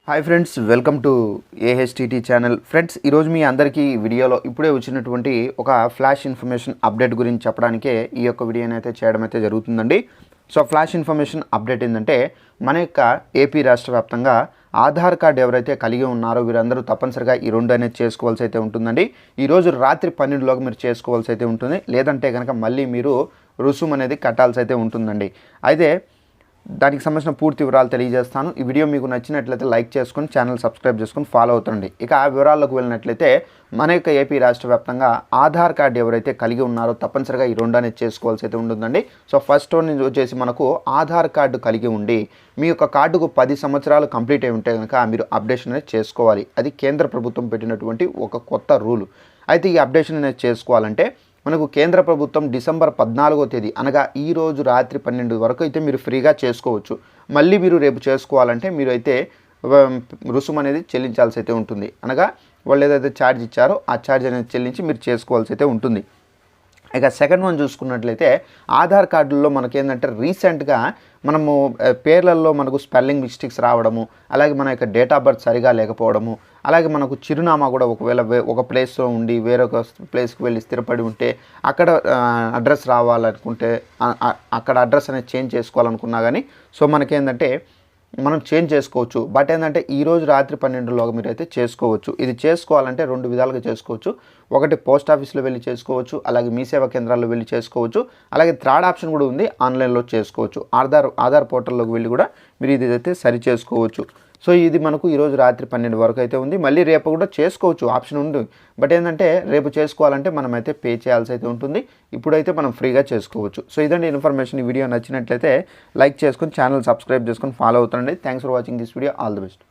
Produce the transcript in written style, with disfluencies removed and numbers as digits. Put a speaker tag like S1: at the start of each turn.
S1: Hi friends, welcome to AHTT channel. Friends, ఈరోజు మీ అందరికీ వీడియోలో ఇప్పుడే వచ్చినటువంటి ఒక ఫ్లాష్ ఇన్ఫర్మేషన్ అప్డేట్ గురించి చెప్పడానికే ఈ యొక్క వీడియోని అయితే చేయడం అయితే జరుగుతుందండి. సో ఫ్లాష్ ఇన్ఫర్మేషన్ అప్డేట్ ఏంటంటే, మన యొక్క ఏపీ రాష్ట్ర వ్యాప్తంగా ఆధార్ కార్డు ఎవరైతే కలిగి ఉన్నారో వీరందరూ తప్పనిసరిగా ఈ రెండు అనేది చేసుకోవాల్సి అయితే ఉంటుందండి. ఈరోజు రాత్రి 12లోకి మీరు చేసుకోవాల్సి అయితే ఉంటుంది. లేదంటే కనుక మళ్ళీ మీరు రుసుము అనేది కట్టాల్సి అయితే ఉంటుందండి. అయితే దానికి సంబంధించిన పూర్తి వివరాలు తెలియజేస్తాను. ఈ వీడియో మీకు నచ్చినట్లయితే లైక్ చేసుకొని ఛానల్ సబ్స్క్రైబ్ చేసుకొని ఫాలో అవుతుండండి. ఇక ఆ వివరాల్లోకి వెళ్ళినట్లయితే, మన యొక్క ఏపీ రాష్ట్ర వ్యాప్తంగా ఆధార్ కార్డు ఎవరైతే కలిగి ఉన్నారో తప్పనిసరిగా ఈ రెండు అనేది చేసుకోవాల్సి అయితే ఉంటుందండి. సో ఫస్ట్ వన్ వచ్చేసి మనకు ఆధార్ కార్డు కలిగి ఉండి మీ యొక్క కార్డుకు 10 సంవత్సరాలు కంప్లీట్ అయి ఉంటే కనుక మీరు అప్డేషన్ అనేది చేసుకోవాలి. అది కేంద్ర ప్రభుత్వం పెట్టినటువంటి ఒక కొత్త రూలు. అయితే ఈ అప్డేషన్ అనేది చేసుకోవాలంటే మనకు కేంద్ర ప్రభుత్వం డిసెంబర్ 14వ తేదీ అనగా ఈ రోజు రాత్రి 12 వరకు అయితే మీరు ఫ్రీగా చేసుకోవచ్చు. మళ్ళీ మీరు రేపు చేసుకోవాలంటే మీరు అయితే రుసుము అనేది చెల్లించాల్సి అయితే ఉంటుంది. అనగా వాళ్ళు ఏదైతే ఛార్జ్ ఇచ్చారో ఆ ఛార్జ్ అనేది చెల్లించి మీరు చేసుకోవాల్సి అయితే ఉంటుంది. ఇక సెకండ్ వన్ చూసుకున్నట్లయితే, ఆధార్ కార్డుల్లో మనకేంటంటే రీసెంట్గా మనము పేర్లలో మనకు స్పెల్లింగ్ మిస్టేక్స్ రావడము, అలాగే మన యొక్క డేట్ ఆఫ్ బర్త్ సరిగా లేకపోవడము, అలాగే మనకు చిరునామా కూడా ఒకవేళ ఒక ప్లేస్లో ఉండి వేరొక ప్లేస్కి వెళ్ళి స్థిరపడి ఉంటే అక్కడ అడ్రస్ రావాలనుకుంటే అక్కడ అడ్రస్ అనేది చేంజ్ చేసుకోవాలనుకున్నా కానీ సో మనకేంటంటే మనం చేంజ్ చేసుకోవచ్చు. బట్ ఏంటంటే ఈరోజు రాత్రి 12లోగా మీరు అయితే చేసుకోవచ్చు. ఇది చేసుకోవాలంటే 2 విధాలుగా చేసుకోవచ్చు. ఒకటి పోస్ట్ ఆఫీస్లో వెళ్ళి చేసుకోవచ్చు, అలాగే మీ సేవా కేంద్రాల్లో వెళ్ళి చేసుకోవచ్చు, అలాగే థర్డ్ ఆప్షన్ కూడా ఉంది, ఆన్లైన్లో చేసుకోవచ్చు. ఆధార్ పోర్టల్లోకి వెళ్ళి కూడా మీరు ఇది అయితే సరి చేసుకోవచ్చు. సో ఇది మనకు ఈరోజు రాత్రి 12 వరకు అయితే ఉంది. మళ్ళీ రేపు కూడా చేసుకోవచ్చు, ఆప్షన్ ఉంది. బట్ ఏంటంటే రేపు చేసుకోవాలంటే మనమైతే పే చేయాల్సి అయితే ఉంటుంది. ఇప్పుడైతే మనం ఫ్రీగా చేసుకోవచ్చు. సో ఇదండి ఇన్ఫర్మేషన్. ఈ వీడియో నచ్చినట్లయితే లైక్ చేసుకొని ఛానల్ సబ్స్క్రైబ్ చేసుకొని ఫాలో అవుతుండండి. Thanks for watching this video. All the best.